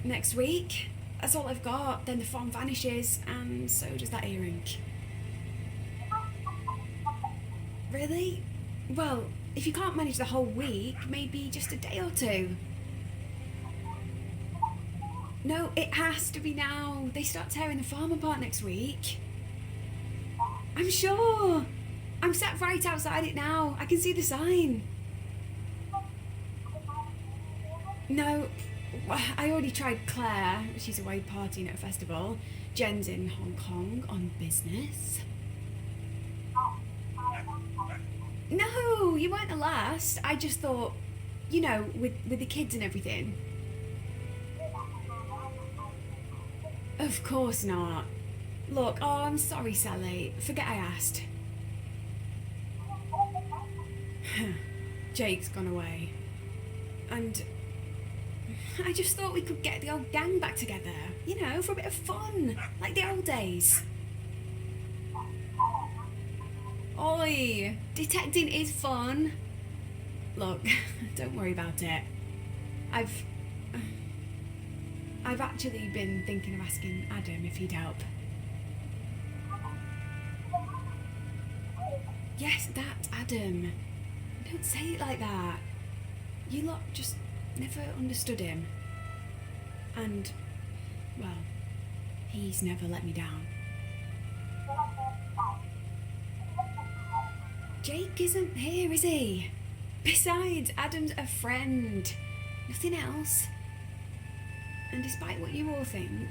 next week. That's all I've got. Then the farm vanishes, and so does that earring. Really? Well, if you can't manage the whole week, maybe just a day or two. No, it has to be now. They start tearing the farm apart next week. I'm sure. I'm sat right outside it now. I can see the sign. No, I already tried Claire. She's away partying at a festival. Jen's in Hong Kong on business. No, you weren't the last. I just thought, you know, with the kids and everything. Of course not. Look, oh, I'm sorry, Sally. Forget I asked. Jake's gone away. And I just thought we could get the old gang back together, you know, for a bit of fun, like the old days. Oi, detecting is fun. Look, don't worry about it. I've actually been thinking of asking Adam if he'd help. Yes, that's Adam. Don't say it like that. You lot just never understood him. And, well, he's never let me down. Jake isn't here, is he? Besides, Adam's a friend. Nothing else. And despite what you all think,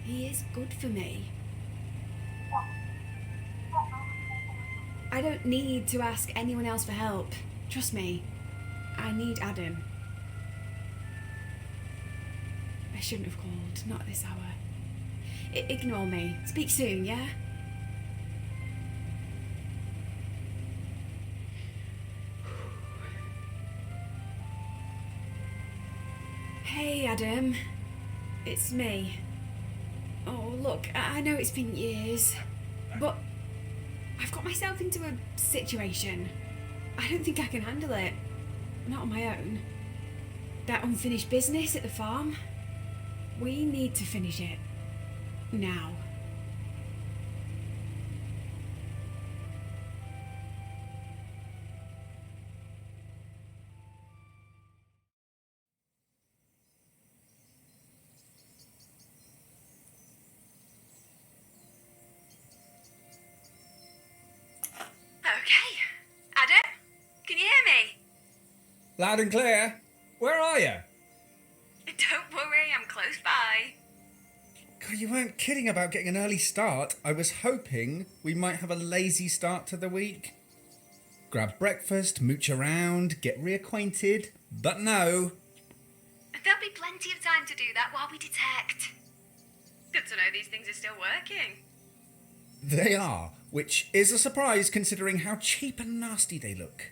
he is good for me. I don't need to ask anyone else for help. Trust me, I need Adam. I shouldn't have called, not at this hour. Ignore me. Speak soon, yeah? Hey, Adam. It's me. Oh, look, I know it's been years, but I've got myself into a situation. I don't think I can handle it. Not on my own. That unfinished business at the farm. We need to finish it. Now. Okay. Adam? Can you hear me? Loud and clear. Where are you? Don't worry, I'm close by. God, you weren't kidding about getting an early start. I was hoping we might have a lazy start to the week. Grab breakfast, mooch around, get reacquainted. But no. There'll be plenty of time to do that while we detect. Good to know these things are still working. They are, which is a surprise considering how cheap and nasty they look.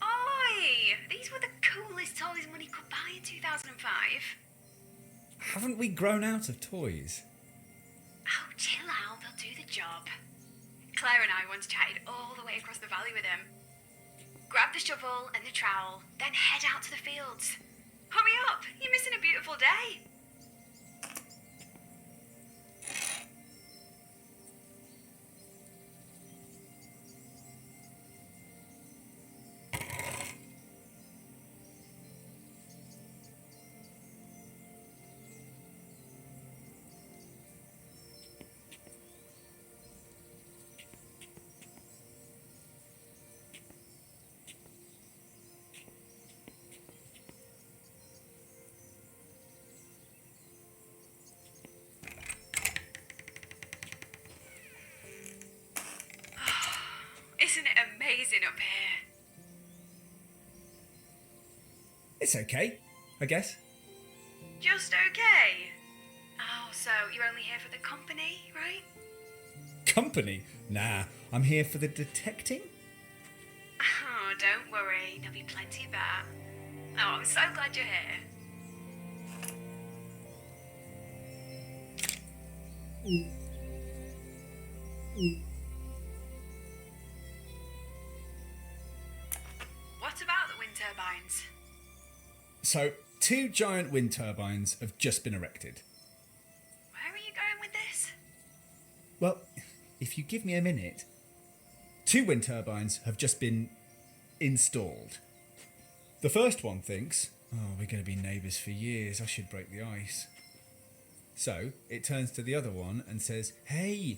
Oi! These were the coolest toys money could buy in 2005. Haven't we grown out of toys? Oh, chill out, they'll do the job. Claire and I once chatted all the way across the valley with him. Grab the shovel and the trowel, then head out to the fields. Hurry up, you're missing a beautiful day. Isn't it amazing up here? It's okay, I guess. Just okay? Oh, so you're only here for the company, right? Company? Nah, I'm here for the detecting. Oh, don't worry, there'll be plenty of that. Oh, I'm so glad you're here. What about the wind turbines? So, 2 giant wind turbines have just been erected. Where are you going with this? Well, if you give me a minute, 2 wind turbines have just been installed. The first one thinks, oh, we're going to be neighbours for years, I should break the ice. So it turns to the other one and says, hey,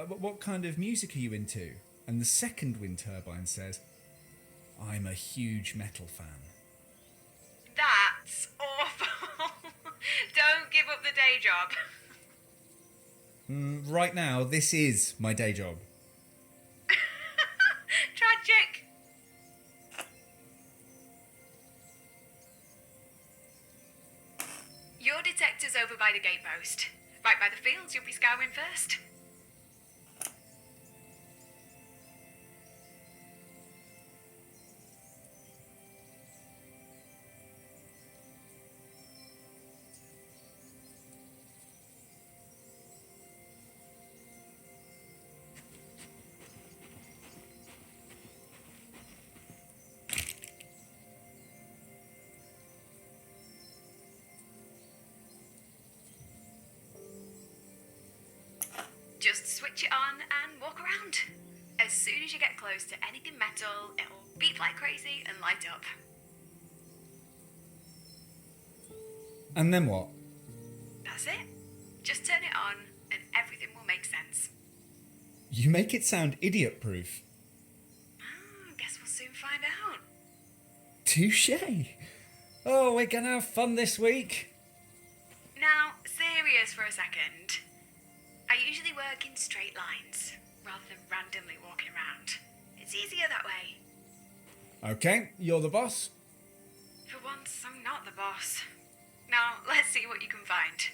what kind of music are you into? And the second wind turbine says, I'm a huge metal fan. That's awful. Don't give up the day job. Right now, this is my day job. Tragic. Your detector's over by the gatepost. Right by the fields, you'll be scouring first. Just switch it on and walk around. As soon as you get close to anything metal, it'll beep like crazy and light up. And then what? That's it. Just turn it on and everything will make sense. You make it sound idiot-proof. Guess we'll soon find out. Touché. Oh, we're gonna have fun this week. Now, serious for a second. I usually work in straight lines, rather than randomly walking around. It's easier that way. Okay, you're the boss. For once, I'm not the boss. Now, let's see what you can find.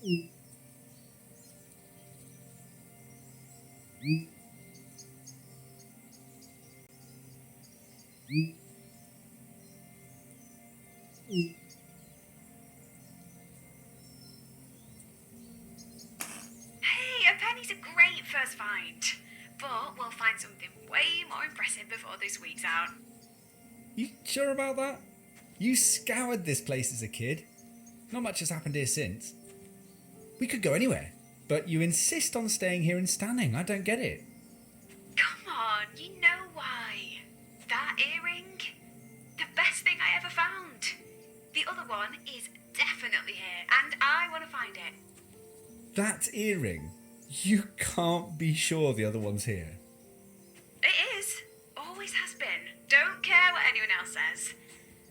Hey, a penny's a great first find. But we'll find something way more impressive before this week's out. You sure about that? You scoured this place as a kid. Not much has happened here since. We could go anywhere, but you insist on staying here and Stänning. I don't get it. Come on, you know why. That earring? The best thing I ever found. The other one is definitely here, and I want to find it. That earring? You can't be sure the other one's here. It is. Always has been. Don't care what anyone else says.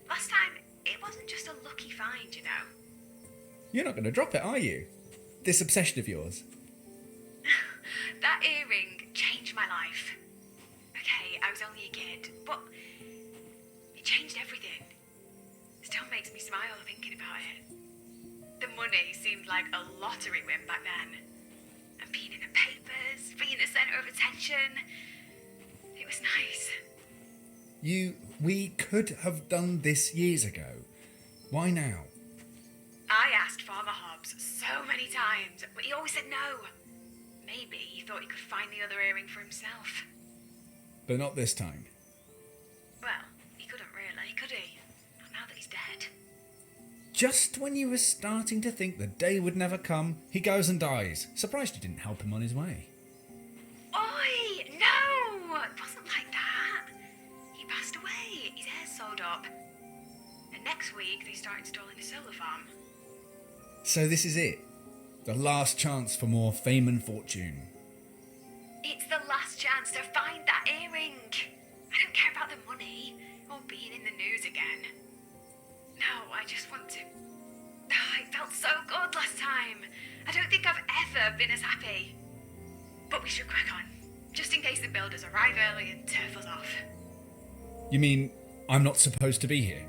Last time, it wasn't just a lucky find, you know. You're not going to drop it, are you? This obsession of yours. That earring changed my life. Okay, I was only a kid, but it changed everything. Still makes me smile thinking about it. The money seemed like a lottery win back then. And being in the papers, being the centre of attention, it was nice. We could have done this years ago. Why now? I asked Farmer Hobbs so many times, but he always said no. Maybe he thought he could find the other earring for himself. But not this time. Well, he couldn't really, could he? Not now that he's dead. Just when you were starting to think the day would never come, he goes and dies. Surprised you didn't help him on his way. Oi! No! It wasn't like that. He passed away. His hair's sewed up. And next week they start installing a solar farm. So this is it. The last chance for more fame and fortune. It's the last chance to find that earring. I don't care about the money or being in the news again. No, I just want to... It felt so good last time. I don't think I've ever been as happy. But we should crack on, just in case the builders arrive early and turf us off. You mean I'm not supposed to be here?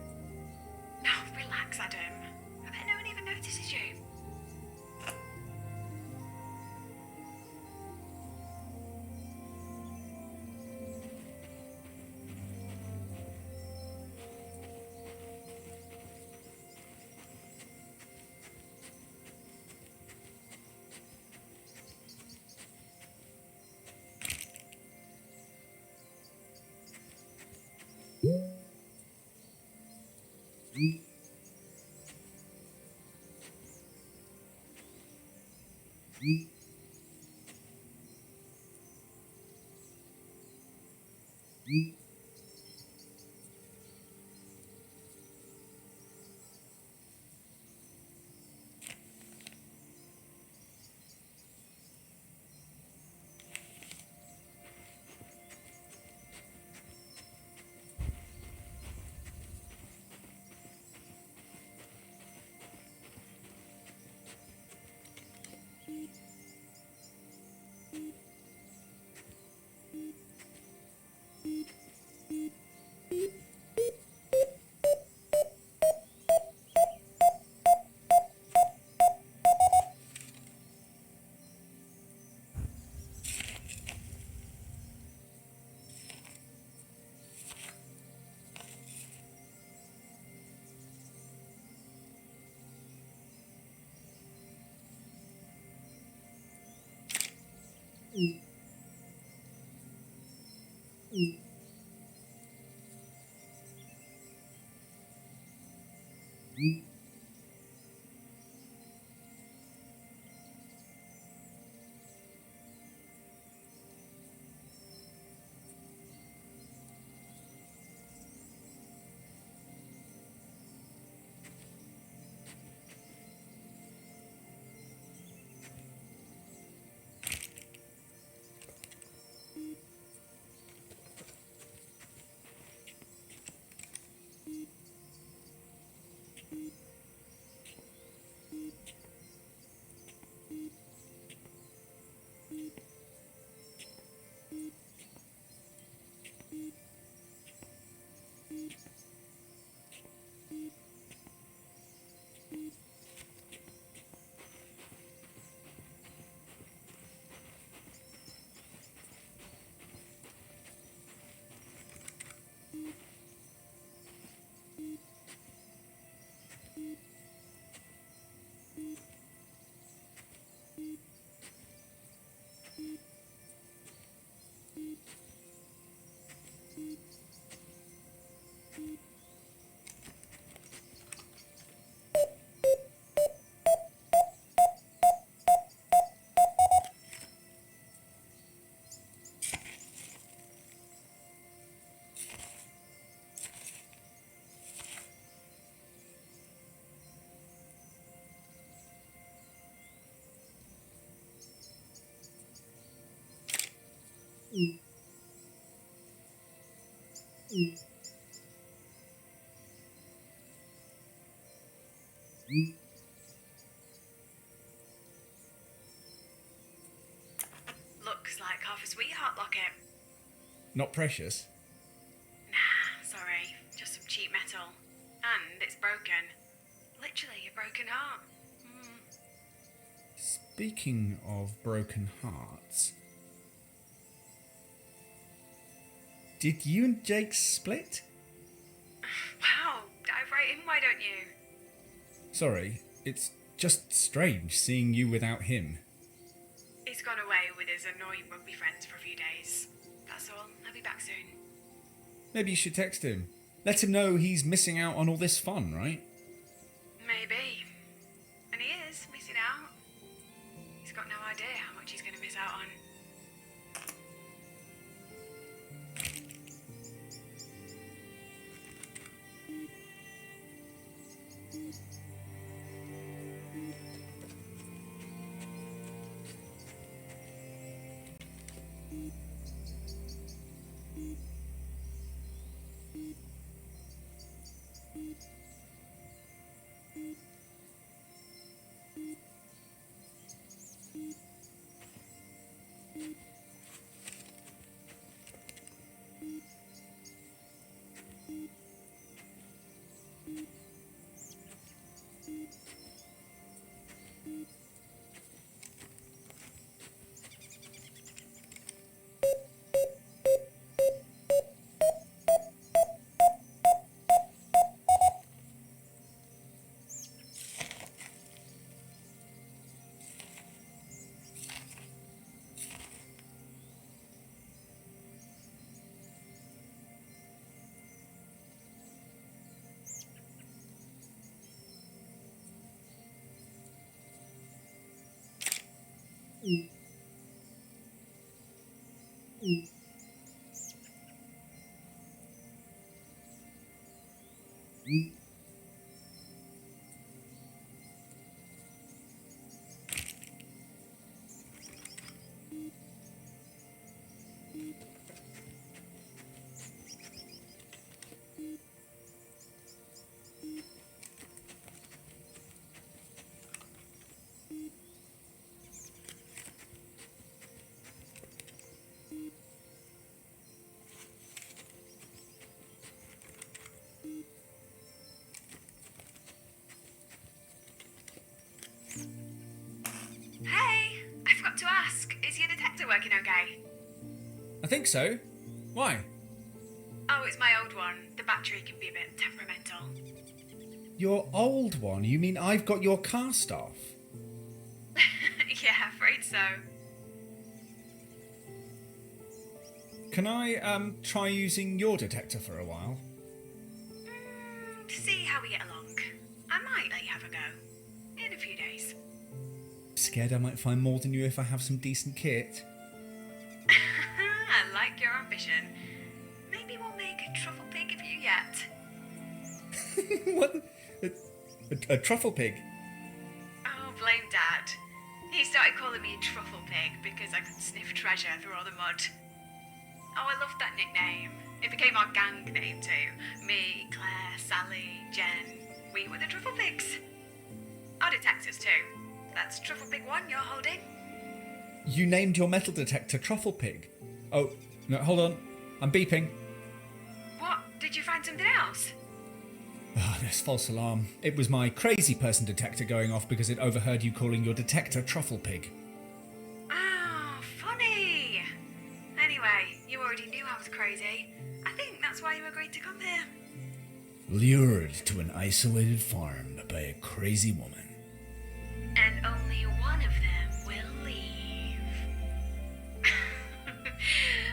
No, relax, Adam. I bet no one even notices you. Looks like half a sweetheart locket. Not precious. Nah, sorry. Just some cheap metal. And it's broken. Literally a broken heart. Speaking of broken hearts, did you and Jake split? Wow, dive right in, why don't you? Sorry, it's just strange seeing you without him. He's gone away with his annoying rugby friends for a few days. That's all. I'll be back soon. Maybe you should text him. Let him know he's missing out on all this fun, right? Maybe. And he is missing out. He's got no idea how much he's going to miss out on. Hey, I forgot to ask, is your detector working okay? I think so. Why? Oh, it's my old one. The battery can be a bit temperamental. Your old one? You mean I've got your cast off? Yeah, afraid so. Can I try using your detector for a while? To see how we get along. I might let you have a go. In a few days. Scared I might find more than you if I have some decent kit. I like your ambition. Maybe we'll make a truffle pig of you yet. What? A truffle pig? Oh, blame Dad. He started calling me a truffle pig because I could sniff treasure through all the mud. Oh, I loved that nickname. It became our gang name too. Me, Claire, Sally, Jen. We were the Truffle Pigs. Our detectors too. That's Truffle Pig 1 you're holding. You named your metal detector Truffle Pig? Oh, no, hold on. I'm beeping. What? Did you find something else? Ah, this false alarm. It was my crazy person detector going off because it overheard you calling your detector Truffle Pig. Oh, funny. Anyway, you already knew I was crazy. I think that's why you agreed to come here. Lured to an isolated farm by a crazy woman. And only one of them will leave.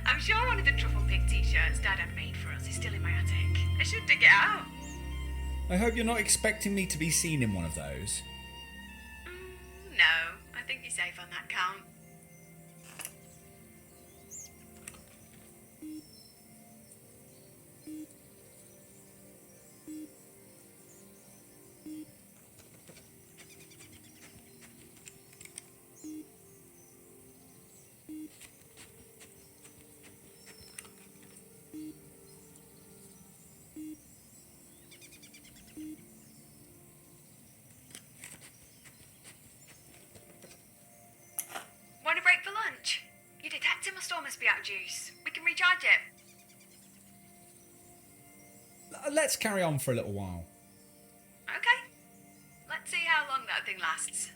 I'm sure one of the Truffle Pig t-shirts Dad had made for us is still in my attic. I should dig it out. I hope you're not expecting me to be seen in one of those. No, I think you're safe on that count. juice. We can recharge it. Let's carry on for a little while. Okay. Let's see how long that thing lasts.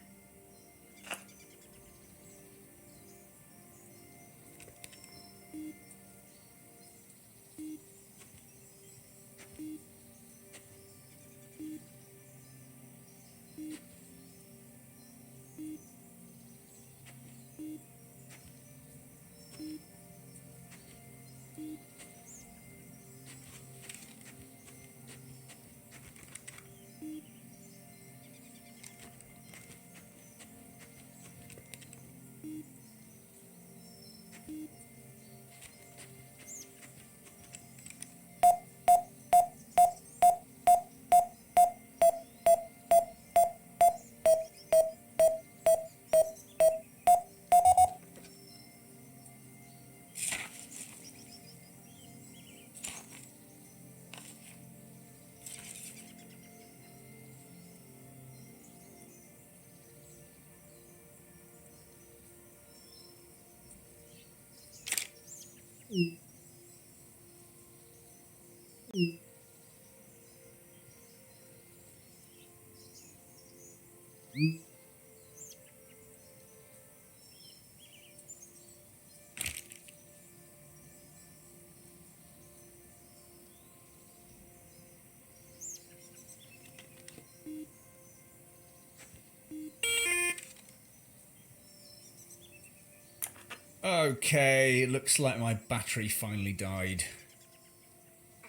Okay, looks like my battery finally died.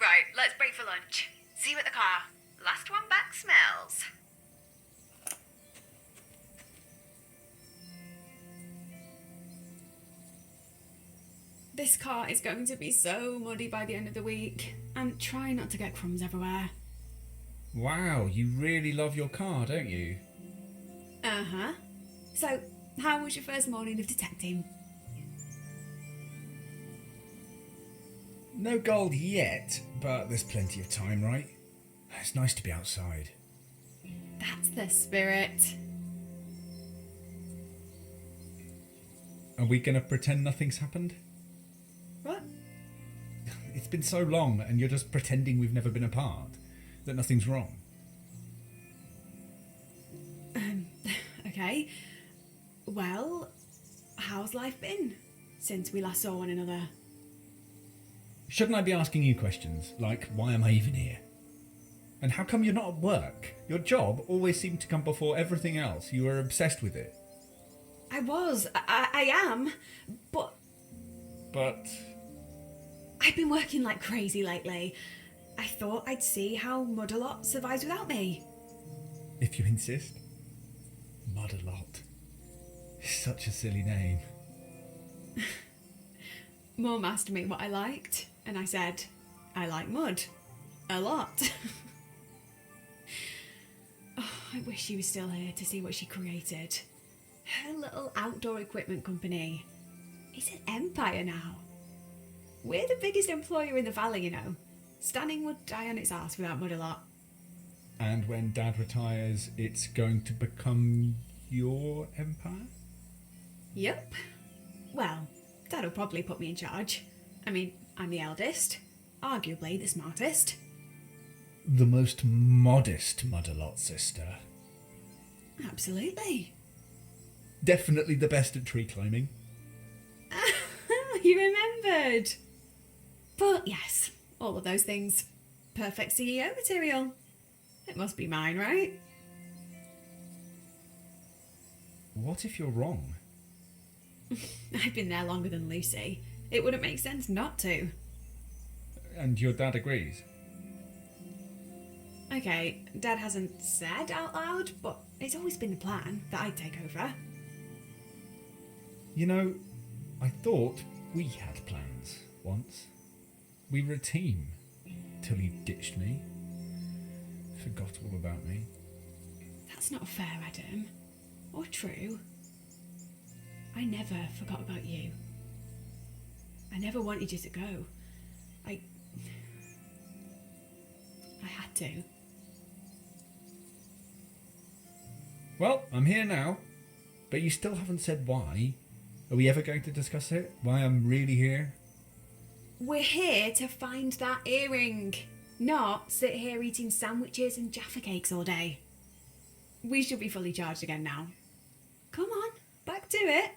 Right, let's break for lunch. See you at the car. Last one back smells. This car is going to be so muddy by the end of the week. And try not to get crumbs everywhere. Wow, you really love your car, don't you? Uh-huh. So, how was your first morning of detecting? No gold yet, but there's plenty of time, right? It's nice to be outside. That's the spirit. Are we going to pretend nothing's happened? What? It's been so long and you're just pretending we've never been apart, that nothing's wrong. Okay. Well, how's life been since we last saw one another? Shouldn't I be asking you questions, like why am I even here? And how come you're not at work? Your job always seemed to come before everything else. You were obsessed with it. I was. I am. But But I've been working like crazy lately. I thought I'd see how Mud-a-Lot survives without me. if you insist. Mud-a-Lot. Such a silly name. Mum asked me what I liked, and I said, I like mud. A lot. Oh, I wish she was still here to see what she created. Her little outdoor equipment company. It's an empire now. We're the biggest employer in the valley, you know. Stänning would die on its arse without Mud-a-Lot. And when Dad retires, it's going to become your empire? Yep. Well, Dad'll probably put me in charge. I mean, I'm the eldest. Arguably the smartest. The most modest Mud-a-Lot sister. Absolutely. Definitely the best at tree climbing. You remembered. But yes, all of those things. Perfect CEO material. It must be mine, right? What if you're wrong? I've been there longer than Lucy. It wouldn't make sense not to. And your dad agrees? Okay, Dad hasn't said out loud, but it's always been the plan that I'd take over. You know, I thought we had plans once. We were a team. Till you ditched me. Forgot all about me. That's not fair, Adam. Or true. I never forgot about you. I never wanted you to go. I had to. Well, I'm here now. But you still haven't said why. Are we ever going to discuss it? Why I'm really here? We're here to find that earring, not sit here eating sandwiches and Jaffa cakes all day. We should be fully charged again now. Come on, back to it.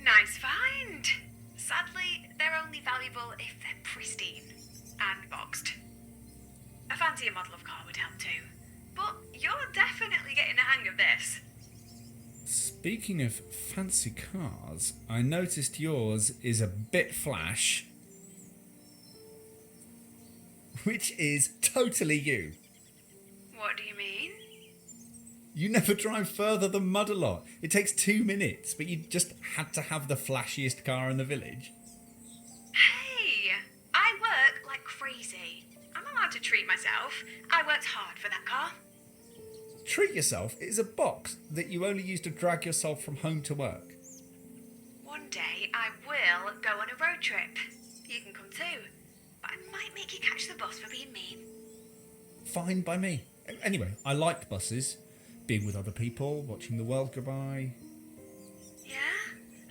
Nice find. Sadly, they're only valuable if they're pristine and boxed. A fancier model of car would help too. But you're definitely getting the hang of this. Speaking of fancy cars, I noticed yours is a bit flash. Which is totally you. What do you mean? You never drive further than Mud-a-Lot. It takes 2 minutes, but you just had to have the flashiest car in the village. Hey, I work like crazy. I'm allowed to treat myself. I worked hard for that car. Treat Yourself is a box that you only use to drag yourself from home to work. One day I will go on a road trip. You can come too. But I might make you catch the bus for being mean. Fine by me. Anyway, I like buses. Being with other people, watching the world go by. Yeah?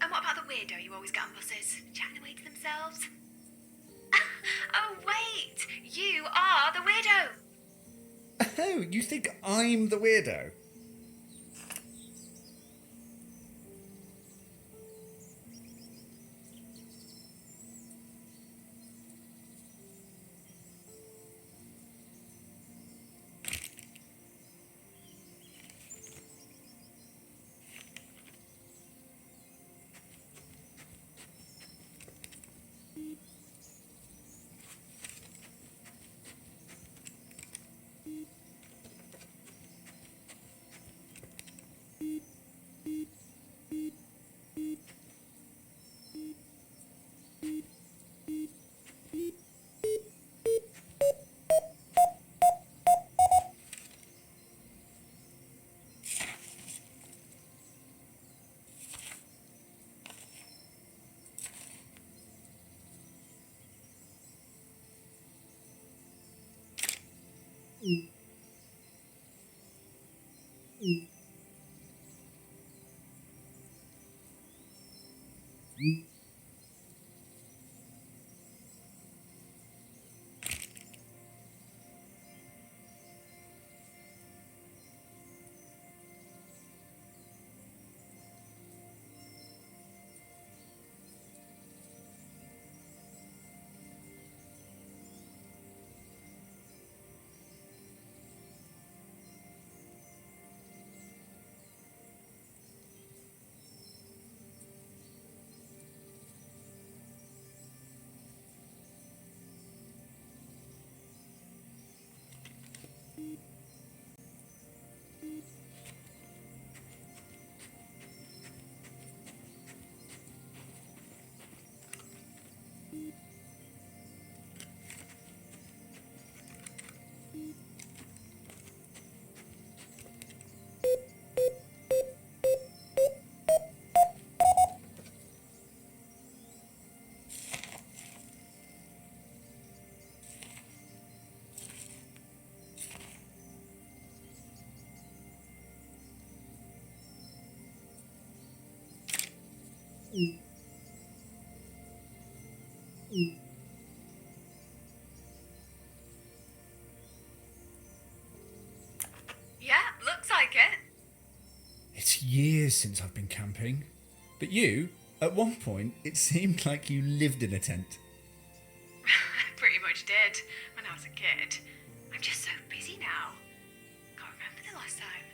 And what about the weirdo you always get on buses, chatting away to themselves? Oh wait, you are the weirdo. Oh, you think I'm the weirdo? Yeah, looks like it. It's years since I've been camping. But at one point, it seemed like you lived in a tent. Pretty did when I was a kid. I'm just so busy now. Can't remember the last time.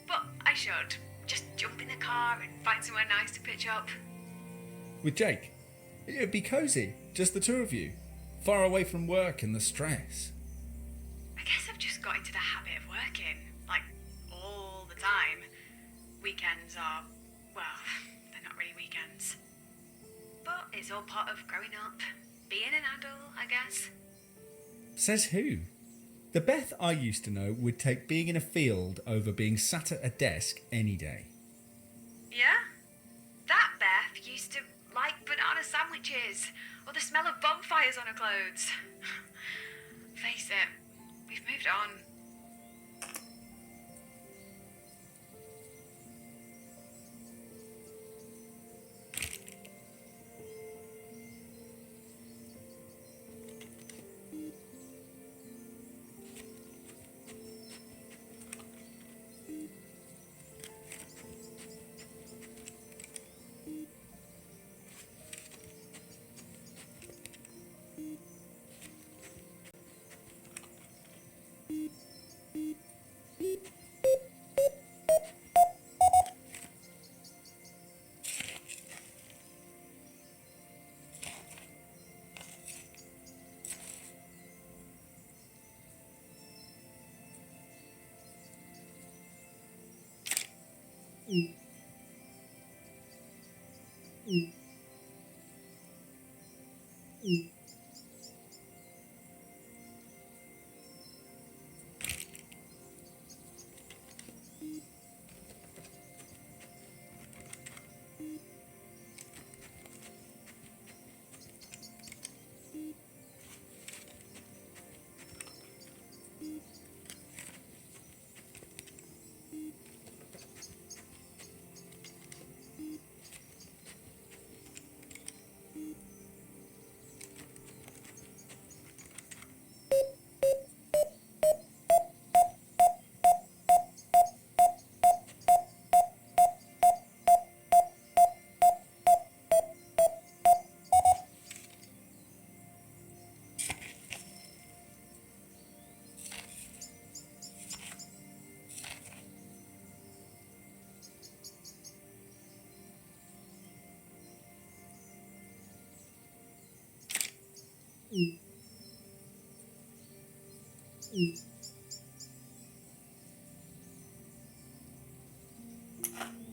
But I should. Just jump in the car and find somewhere nice to pitch up. With Jake? It'd be cosy, just the two of you. Far away from work and the stress. I guess I've just got into the habit of working, like, all the time. Weekends are, well, they're not really weekends. But it's all part of growing up, being an adult, I guess. Says who? The Beth I used to know would take being in a field over being sat at a desk any day. Yeah? That Beth used to like banana sandwiches, or the smell of bonfires on her clothes. Face it, we've moved on.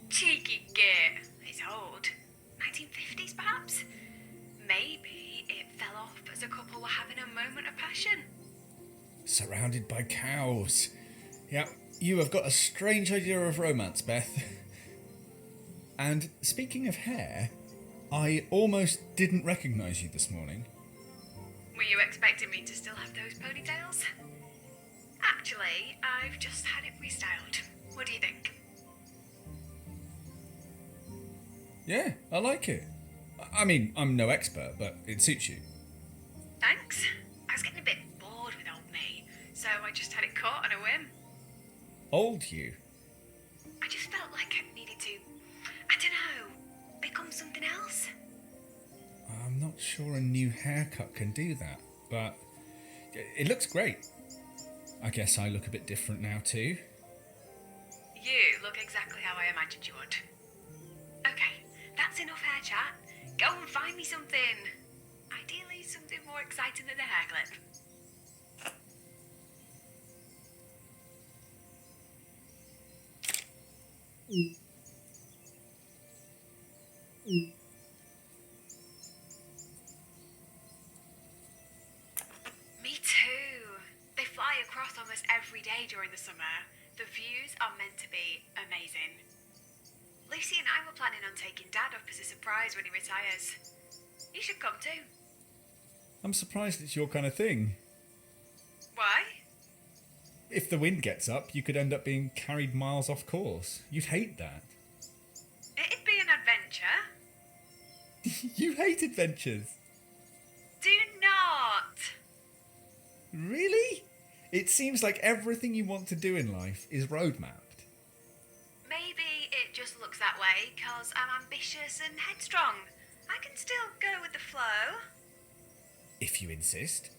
Cheeky git. It's old. 1950s, perhaps? Maybe it fell off as a couple were having a moment of passion. Surrounded by cows. Yeah, you have got a strange idea of romance, Beth. And speaking of hair, I almost didn't recognise you this morning. Were you expecting me to still have those ponytails? Actually, I've just had it restyled. What do you think? Yeah, I like it. I mean, I'm no expert, but it suits you. Thanks. I was getting a bit bored with old me, so I just had it cut on a whim. Old you? I just felt like I needed to, I don't know, become something else. I'm not sure a new haircut can do that, but it looks great. I guess I look a bit different now too. You look exactly how I imagined you would. Okay, that's enough hair chat. Go and find me something. Ideally, something more exciting than a hair clip. Me too. They fly across almost every day during the summer. The views are meant to be amazing. Lucy and I were planning on taking Dad up as a surprise when he retires. You should come too. I'm surprised it's your kind of thing. Why? If the wind gets up, you could end up being carried miles off course. You'd hate that. It'd be an adventure. You hate adventures. Do not. Really? It seems like everything you want to do in life is road mapped. Maybe it just looks that way because I'm ambitious and headstrong. I can still go with the flow. If you insist.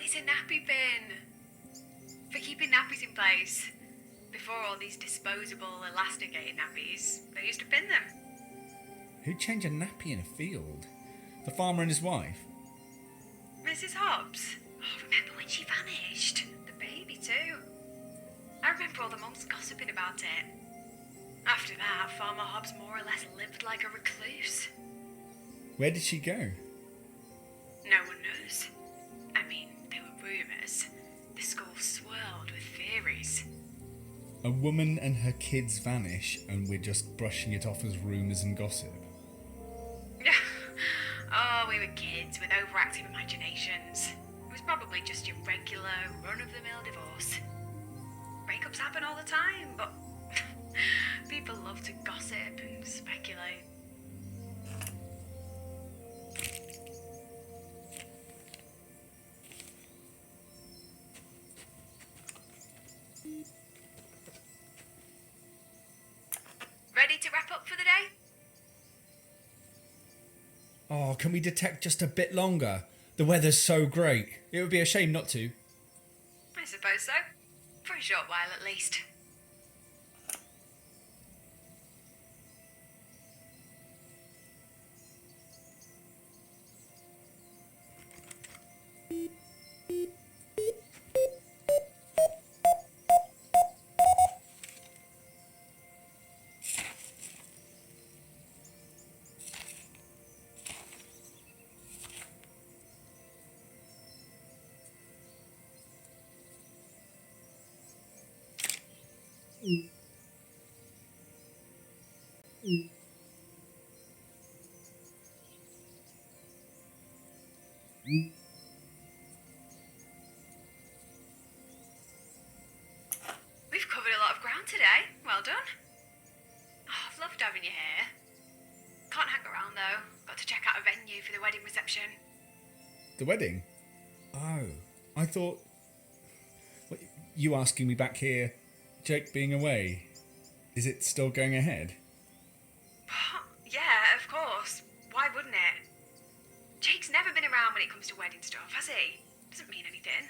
It's a nappy bin. For keeping nappies in place. Before all these disposable, elasticated nappies, they used to bin them. Who'd change a nappy in a field? The farmer and his wife? Mrs. Hobbs. Oh, remember when she vanished? The baby too. I remember all the mums gossiping about it. After that, Farmer Hobbs more or less lived like a recluse. Where did she go? No one knows. I mean, there were rumours. The school swirled with theories. A woman and her kids vanish and we're just brushing it off as rumours and gossip. Oh, we were kids with overactive imaginations. It was probably just your regular, run-of-the-mill divorce. Breakups happen all the time, but people love to gossip and speculate. Ready to wrap up for the day? Oh, can we detect just a bit longer? The weather's so great. It would be a shame not to. I suppose so. For a short while at least. We've covered a lot of ground today. Well done. Oh, I've loved having you here. Can't hang around though. Got to check out a venue for the wedding reception. The wedding? Oh, I thought... What, you asking me back here, Jake being away. Is it still going ahead? Yeah, of course. Why wouldn't it? Jake's never been around when it comes to wedding stuff, has he? Doesn't mean anything.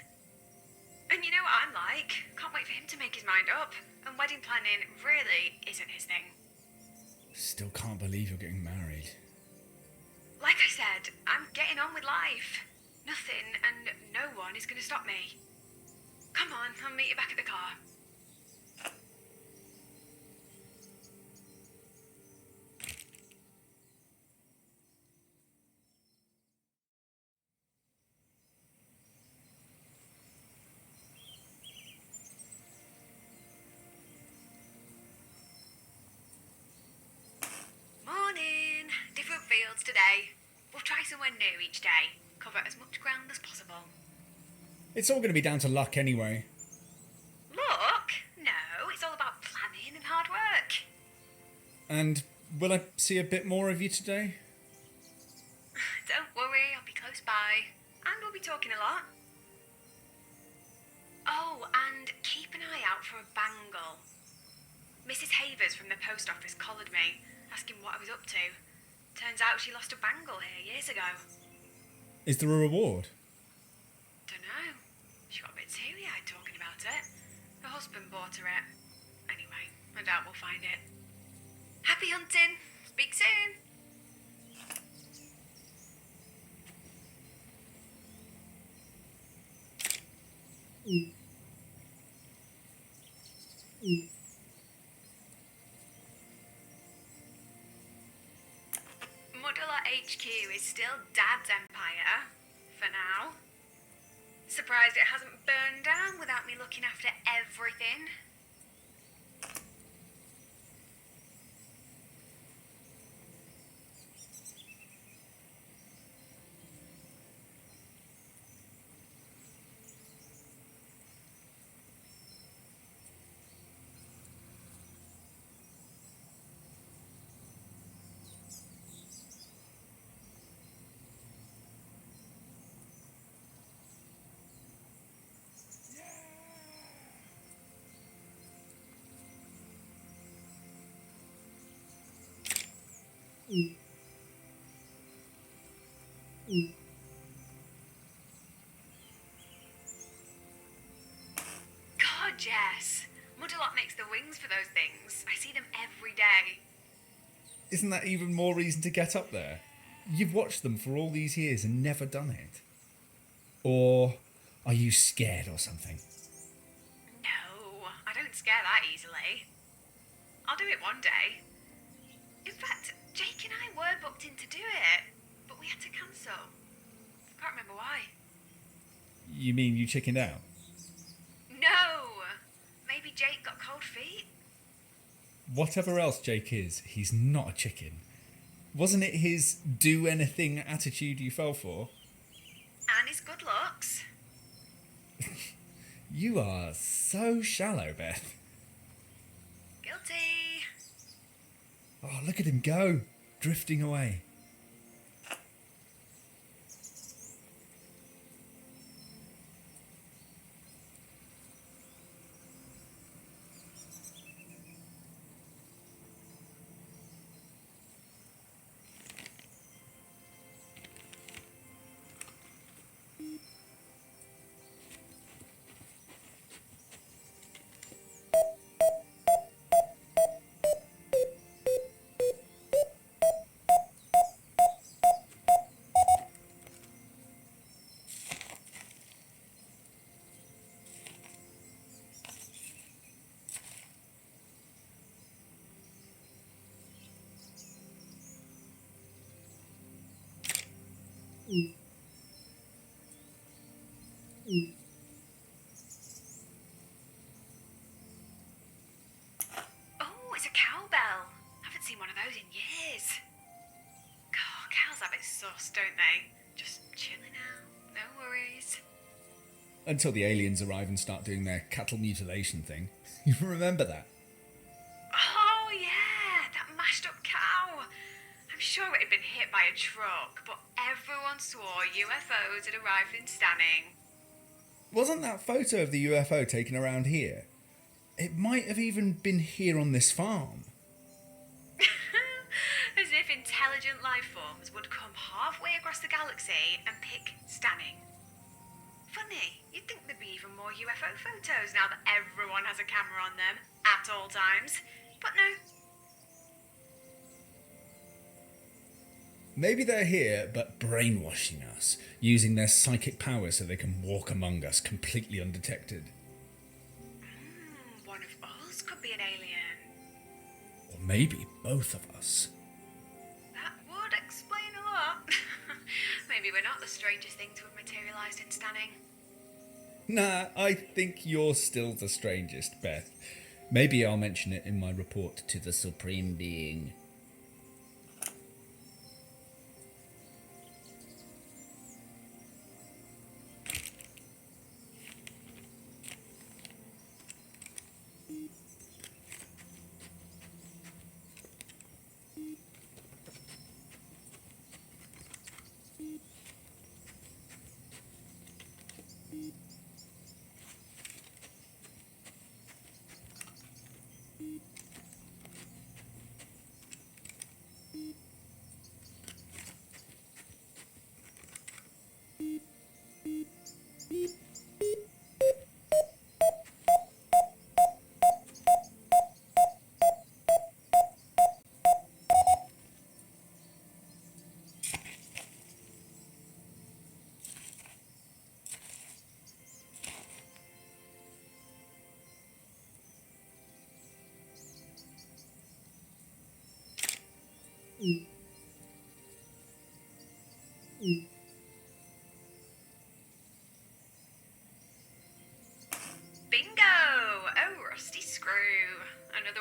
And you know what I'm like. Can't wait for him to make his mind up. And wedding planning really isn't his thing. Still can't believe you're getting married. Like I said, I'm getting on with life. Nothing and no one is going to stop me. Come on, I'll meet you back at the car. Morning. Different fields today. We'll try somewhere new each day. Cover as much ground as possible. It's all going to be down to luck anyway. Look? No, it's all about planning and hard work. And will I see a bit more of you today? Don't worry, I'll be close by. And we'll be talking a lot. Oh, and keep an eye out for a bangle. Mrs. Havers from the post office collared me, asking what I was up to. Turns out she lost a bangle here years ago. Is there a reward? Dunno. She got a bit teary-eyed talking about it. Her husband bought her it. Anyway, I doubt we'll find it. Happy hunting! Speak soon! Muddler HQ is still Dad's empire, for now. Surprised it hasn't burned down without me looking after everything. God, yes. Mudderlock makes the wings for those things. I see them every day. Isn't that even more reason to get up there? You've watched them for all these years and never done it. Or are you scared or something? No, I don't scare that easily. I'll do it one day. In fact, Jake and I were booked in to do it, but we had to cancel. I can't remember why. You mean you chickened out? No! Maybe Jake got cold feet? Whatever else Jake is, he's not a chicken. Wasn't it his do anything attitude you fell for? And his good looks. You are so shallow, Beth. Guilty. Oh, look at him go, drifting away. Oh, it's a cowbell. Haven't seen one of those in years. God, cows have it sus, don't they? Just chilling out, no worries. Until the aliens arrive and start doing their cattle mutilation thing. You remember that? Oh, yeah, that mashed up cow. I'm sure it had been hit by a truck, but everyone swore UFOs had arrived in Stänning. Wasn't that photo of the UFO taken around here? It might have even been here on this farm. As if intelligent life forms would come halfway across the galaxy and pick Stänning. Funny, you'd think there'd be even more UFO photos now that everyone has a camera on them at all times. But no. Maybe they're here, but brainwashing us, using their psychic powers so they can walk among us completely undetected. One of us could be an alien. Or maybe both of us. That would explain a lot. Maybe we're not the strangest thing to have materialised in Stänning. Nah, I think you're still the strangest, Beth. Maybe I'll mention it in my report to the Supreme Being.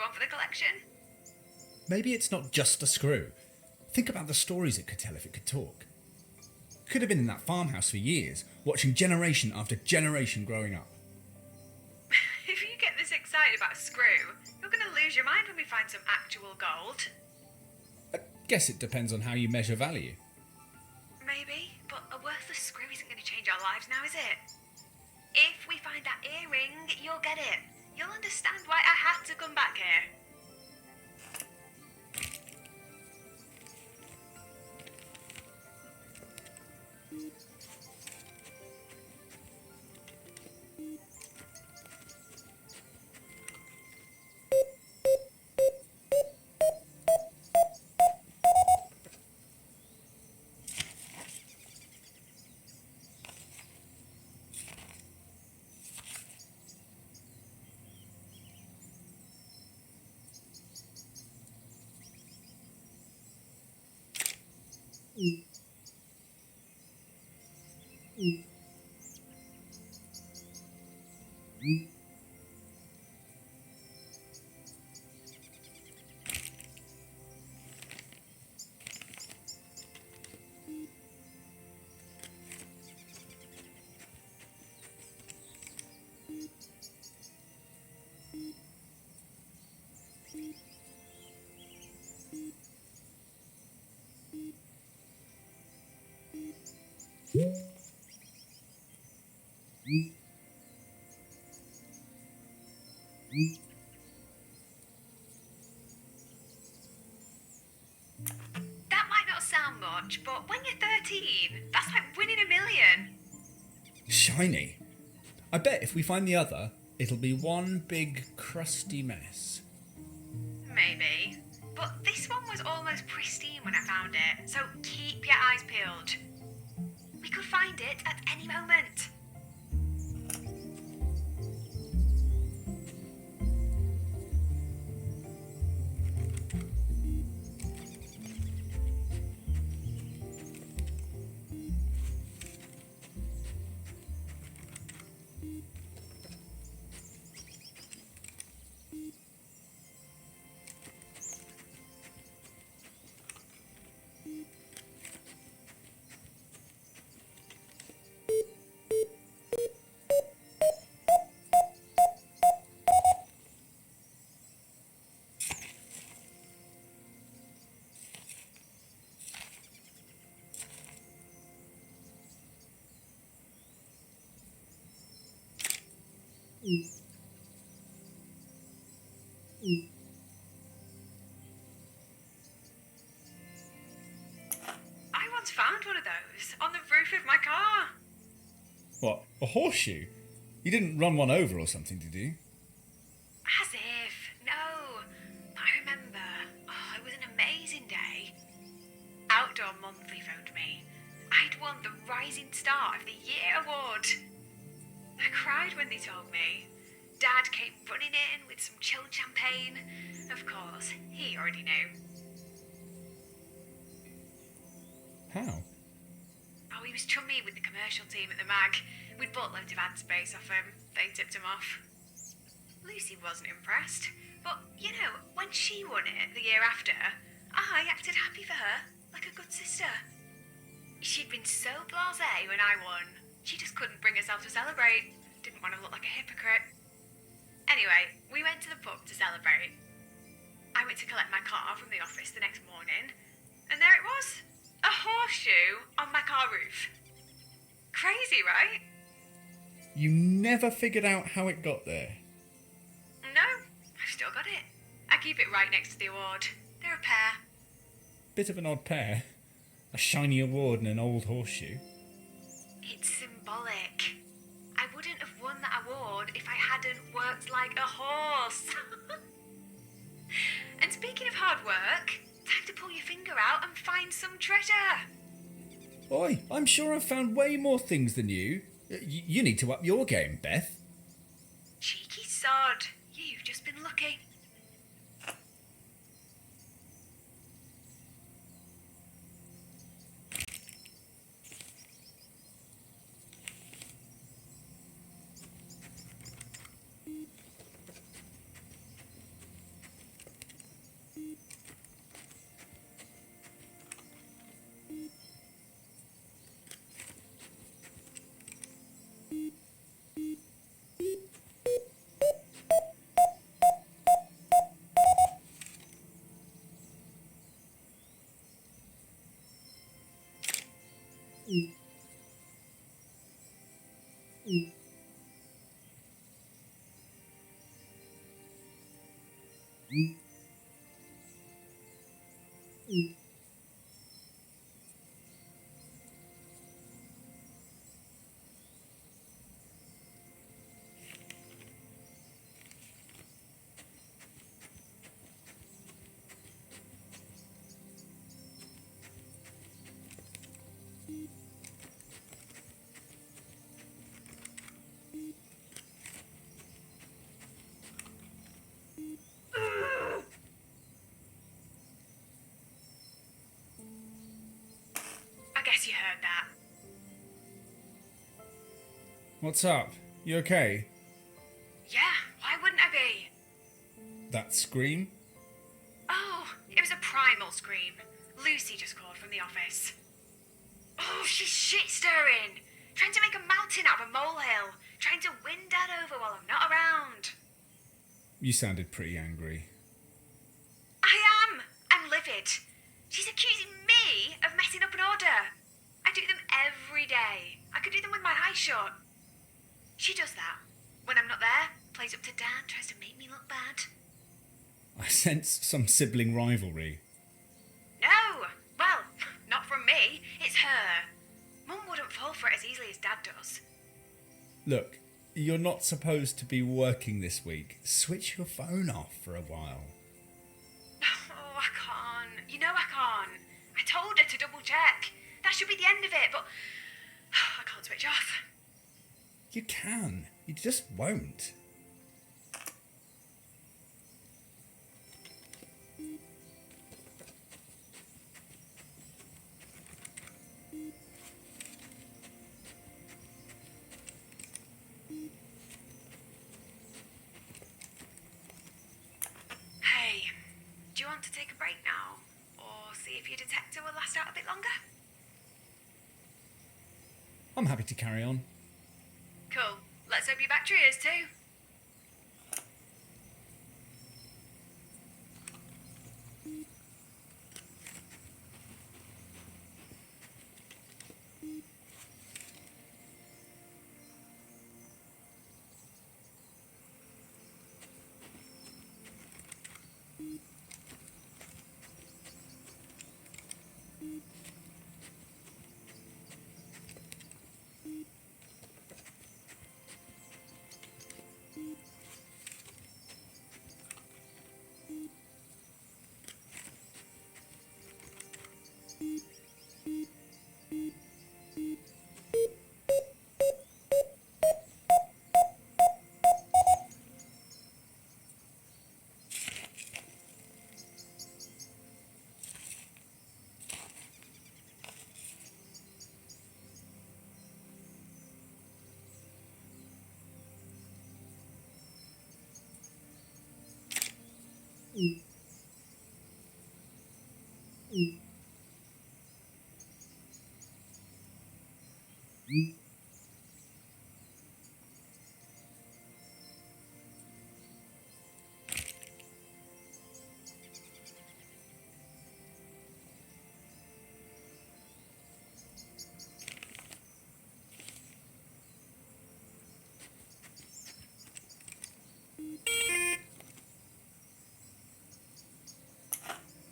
one for the collection. Maybe it's not just a screw. Think about the stories it could tell if it could talk. Could have been in that farmhouse for years, watching generation after generation growing up. If you get this excited about a screw, you're going to lose your mind when we find some actual gold. I guess it depends on how you measure value. Maybe, but a worthless screw isn't going to change our lives now, is it? If we find that earring, you'll get it. You'll understand why I had to come back here. That might not sound much, but when you're 13, that's like winning a million. Shiny. I bet if we find the other, it'll be one big crusty mess. Maybe. But this one was almost pristine when I found it, so keep your eyes peeled. We could find it at any moment. I once found one of those on the roof of my car. What, a horseshoe? You didn't run one over or something, did you? As if. No. But I remember. Oh, it was an amazing day. Outdoor Monthly phoned me. I'd won the Rising Star of the Year award. I cried when they told me. Dad came running in with some chilled champagne. Of course, he already knew. How? Oh, he was chummy with the commercial team at the mag. We'd bought loads of ad space off him. They tipped him off. Lucy wasn't impressed. But, you know, when she won it the year after, I acted happy for her, like a good sister. She'd been so blasé when I won. She just couldn't bring herself to celebrate. Didn't want to look like a hypocrite. Anyway, we went to the pub to celebrate. I went to collect my car from the office the next morning, and there it was. A horseshoe on my car roof. Crazy, right? You never figured out how it got there. No, I've still got it. I keep it right next to the award. They're a pair. Bit of an odd pair. A shiny award and an old horseshoe. It's symbolic. I wouldn't have won that award if I hadn't worked like a horse. And speaking of hard work, time to pull your finger out and find some treasure. Oi, I'm sure I've found way more things than you. You need to up your game, Beth. Cheeky sod. You've just been lucky. I guess you heard that. What's up? You okay? Yeah, why wouldn't I be? That scream? Oh, it was a primal scream. Lucy just called from the office. Oh, she's shit-stirring. Trying to make a mountain out of a molehill. Trying to win Dad over while I'm not around. You sounded pretty angry. I am. I'm livid. She's accusing me of messing up an order. I do them every day. I could do them with my eyes shut. She does that. When I'm not there, plays up to Dad, tries to make me look bad. I sense some sibling rivalry. No! Well, not from me. It's her. Mum wouldn't fall for it as easily as Dad does. Look, you're not supposed to be working this week. Switch your phone off for a while. Oh, I can't. You know I can't. I told her to double check. That should be the end of it, but I can't switch off. You can. You just won't. Hey, do you want to take a break now? Or see if your detector will last out a bit longer? I'm happy to carry on. Cool. Let's hope your battery is too.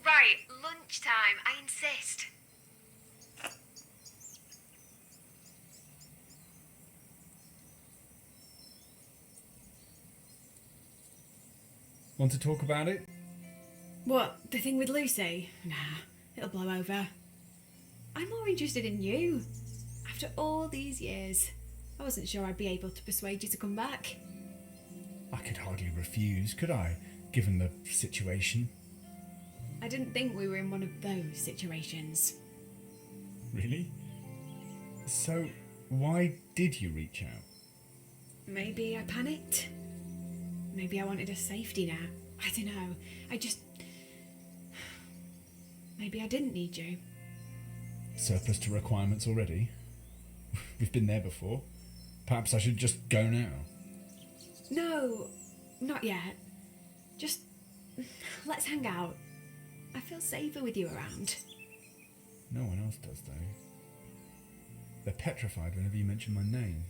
Right, lunchtime, I insist. Want to talk about it? What, the thing with Lucy? Nah, it'll blow over. I'm more interested in you. After all these years, I wasn't sure I'd be able to persuade you to come back. I could hardly refuse, could I, given the situation? I didn't think we were in one of those situations. Really? So, why did you reach out? Maybe I panicked. Maybe I wanted a safety net. I don't know. Maybe I didn't need you. Surplus to requirements already? We've been there before. Perhaps I should just go now. No, not yet. Just let's hang out. I feel safer with you around. No one else does, though. They're petrified whenever you mention my name.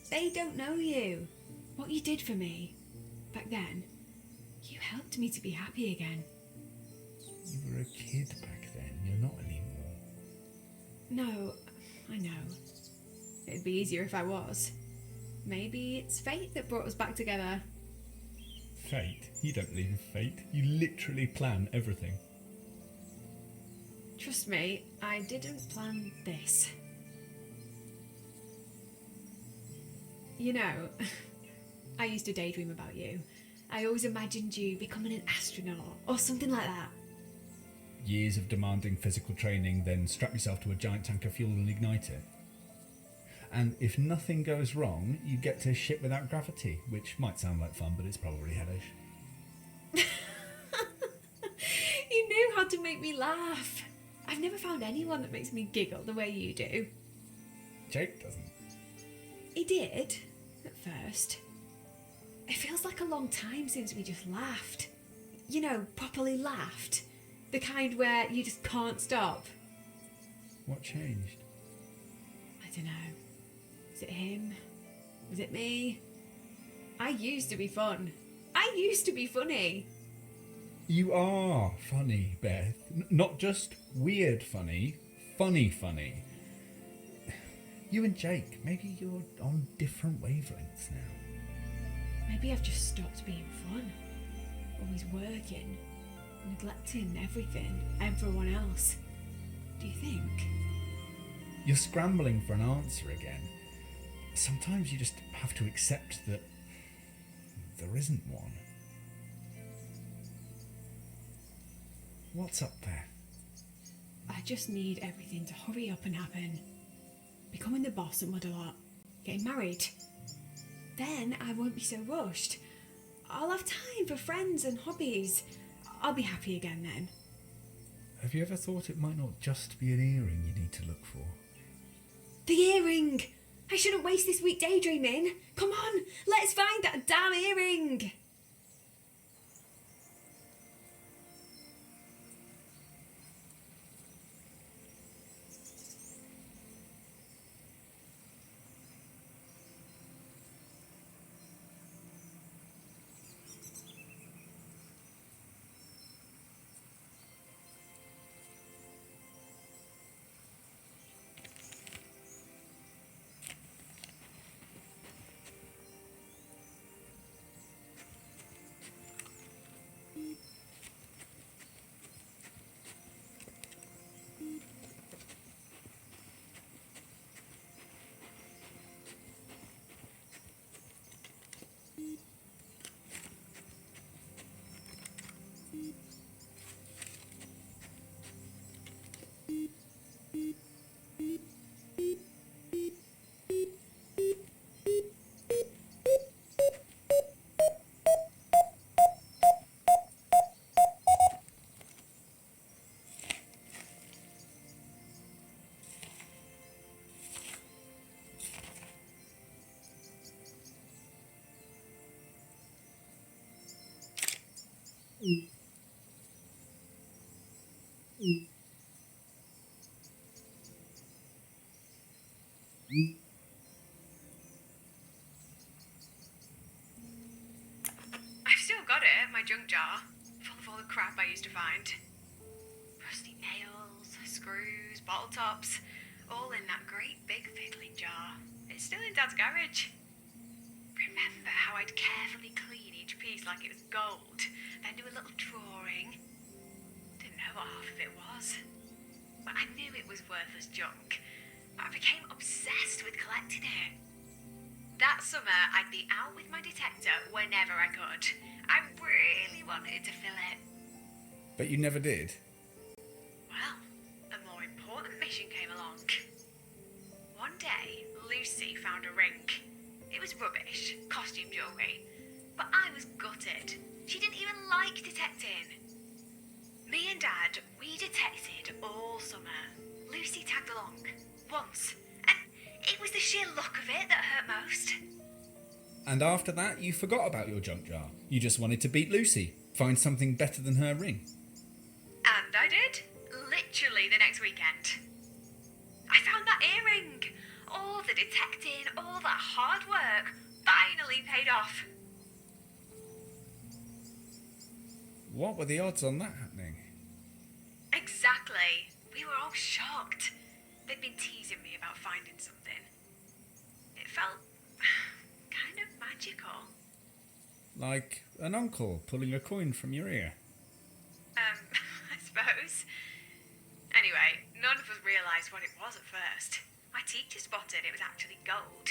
They don't know you. What you did for me back then, you helped me to be happy again. You were a kid back then, you're not anymore. No, I know. It'd be easier if I was. Maybe it's fate that brought us back together. Fate? You don't believe in fate. You literally plan everything. Trust me, I didn't plan this. You know, I used to daydream about you. I always imagined you becoming an astronaut or something like that. Years of demanding physical training, then strap yourself to a giant tank of fuel and ignite it. And if nothing goes wrong, you get to ship without gravity, which might sound like fun, but it's probably hellish. You knew how to make me laugh. I've never found anyone that makes me giggle the way you do. Jake doesn't. He did, at first. It feels like a long time since we just laughed. You know, properly laughed. The kind where you just can't stop. What changed? I don't know. Was it him? Was it me? I used to be fun. I used to be funny. You are funny, Beth. Not just weird funny, funny funny. You and Jake, maybe you're on different wavelengths now. Maybe I've just stopped being fun. Always working, neglecting everything, everyone else. Do you think? You're scrambling for an answer again. Sometimes you just have to accept that there isn't one. What's up there? I just need everything to hurry up and happen. Becoming the boss at Mudalot. Getting married. Then I won't be so rushed. I'll have time for friends and hobbies. I'll be happy again then. Have you ever thought it might not just be an earring you need to look for? The earring! I shouldn't waste this week daydreaming. Come on, let's find that damn earring! I've still got it, my junk jar, full of all the crap I used to find. Rusty nails, screws, bottle tops, all in that great big fiddling jar. It's still in Dad's garage. Remember how I'd carefully clean each piece like it was gold, then do a little drawing? Didn't know what half of it was, but I knew it was worthless junk. I became obsessed with collecting it. That summer, I'd be out with my detector whenever I could. I really wanted to fill it. But you never did. Well, a more important mission came along. One day, Lucy found a ring. It was rubbish, costume jewellery, but I was gutted. She didn't even like detecting. Me and Dad, we detected all summer. Lucy tagged along, once, and it was the sheer look of it that hurt most. And after that, you forgot about your junk jar. You just wanted to beat Lucy, find something better than her ring. And I did, literally the next weekend. I found that earring. All the detecting, all that hard work finally paid off. What were the odds on that happening? Exactly. We were all shocked. They'd been teasing me about finding something. It felt kind of magical. Like an uncle pulling a coin from your ear. I suppose. Anyway, none of us realised what it was at first. My teacher spotted it was actually gold.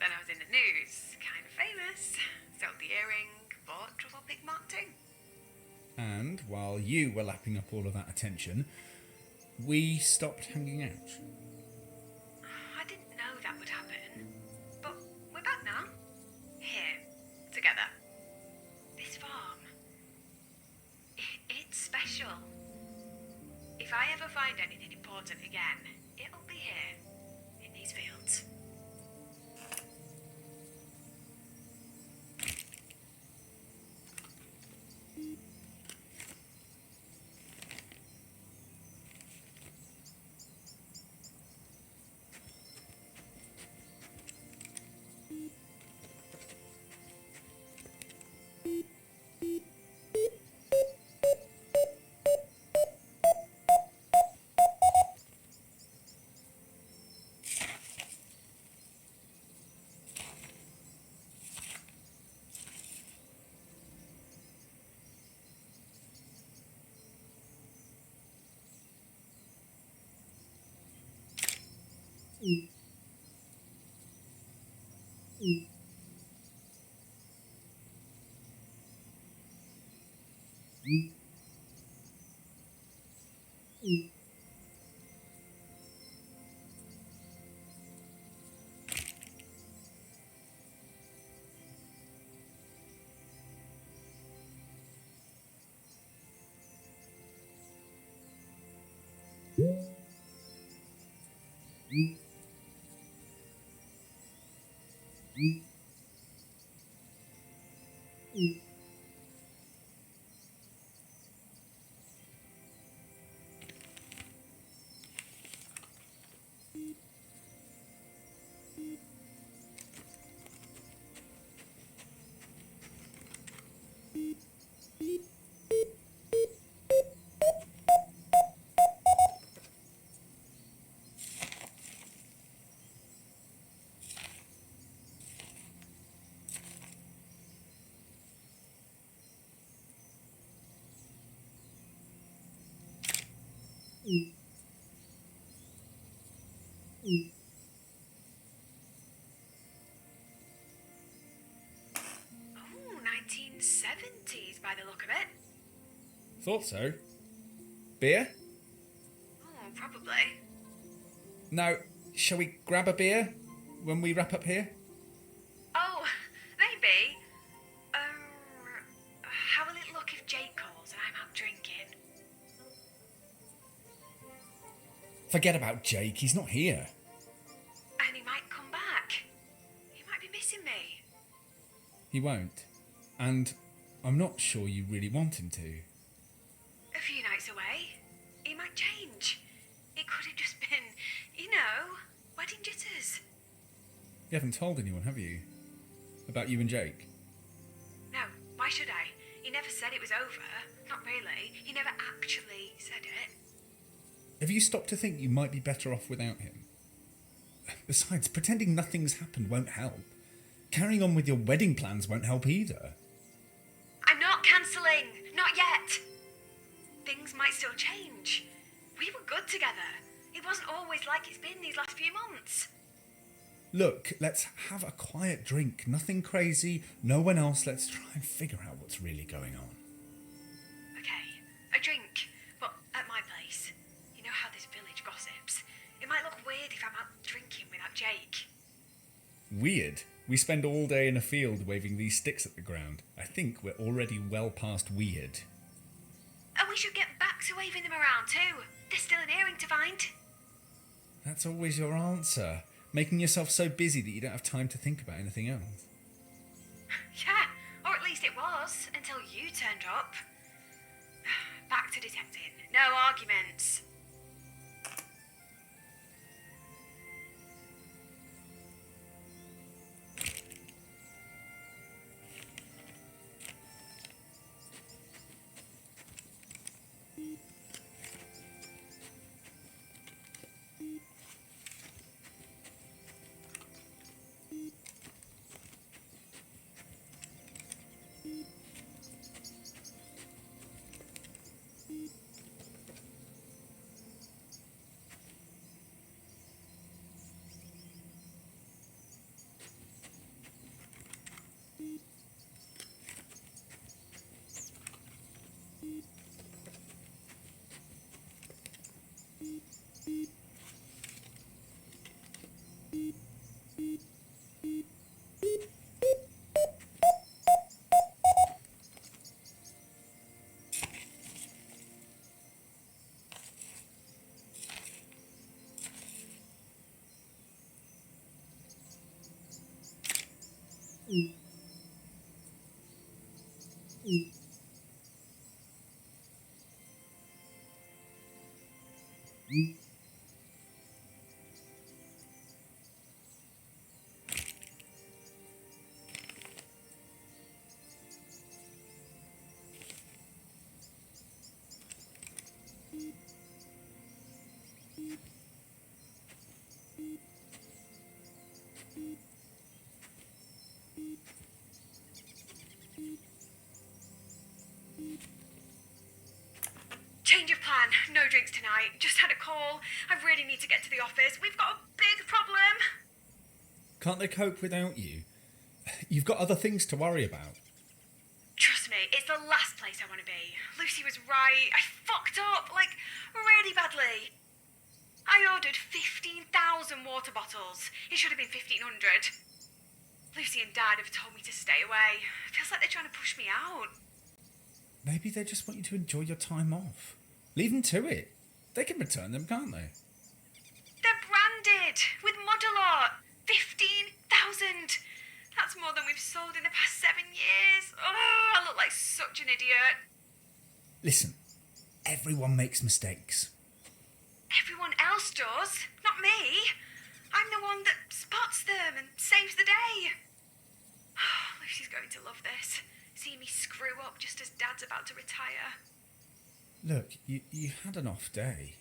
Then I was in the news, kind of famous. Sold the earring, bought Trufflepig Mark II. And while you were lapping up all of that attention, we stopped hanging out. I didn't know that would happen. But we're back now. Here, together. This farm. It's special. If I ever find anything important again, it'll be here, in these fields. Oh, 1970s by the look of it. Thought so. Beer? Oh, probably. Now, shall we grab a beer when we wrap up here? Oh, maybe. How will it look if Jake calls and I'm out drinking? Forget about Jake, he's not here. And he might come back. He might be missing me. He won't. And I'm not sure you really want him to. A few nights away, he might change. It could have just been, wedding jitters. You haven't told anyone, have you? About you and Jake? No, why should I? He never said it was over. Not really. He never actually said it. Have you stopped to think you might be better off without him? Besides, pretending nothing's happened won't help. Carrying on with your wedding plans won't help either. I'm not cancelling. Not yet. Things might still change. We were good together. It wasn't always like it's been these last few months. Look, let's have a quiet drink. Nothing crazy. No one else. Let's try and figure out what's really going on. Okay, a drink, but at my place. You know how this village gossips. It might look weird if I'm out drinking without Jake. Weird. We spend all day in a field waving these sticks at the ground. I think we're already well past weird. And we should get back to waving them around too. There's still an earring to find. That's always your answer. Making yourself so busy that you don't have time to think about anything else. Yeah, or at least it was, until you turned up. Back to detecting. No arguments. Change of plan. No drinks tonight. Just had a call. I really need to get to the office. We've got a big problem. Can't they cope without you? You've got other things to worry about. Trust me, it's the last place I want to be. Lucy was right. I fucked up, like, really badly. I ordered 15,000 water bottles. It should have been 1,500. Lucy and Dad have told me to stay away. It feels like they're trying to push me out. Maybe they just want you to enjoy your time off. Leave them to it. They can return them, can't they? They're branded with model art. 15,000. That's more than we've sold in the past 7 years. Oh, I look like such an idiot. Listen, everyone makes mistakes. Everyone else does, not me. I'm the one that spots them and saves the day. Oh, Lucy's going to love this. See me screw up just as Dad's about to retire. Look, you had an off day.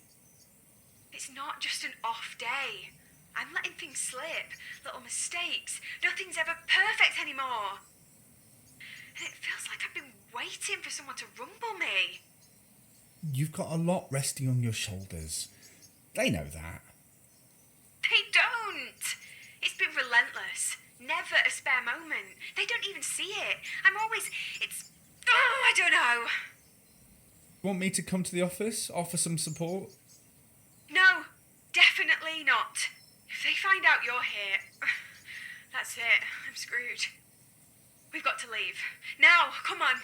It's not just an off day. I'm letting things slip, little mistakes. Nothing's ever perfect anymore. And it feels like I've been waiting for someone to rumble me. You've got a lot resting on your shoulders. They know that. They don't. It's been relentless. Never a spare moment. They don't even see it. I don't know. Want me to come to the office, offer some support? No, definitely not. If they find out you're here, that's it. I'm screwed. We've got to leave. Now, come on.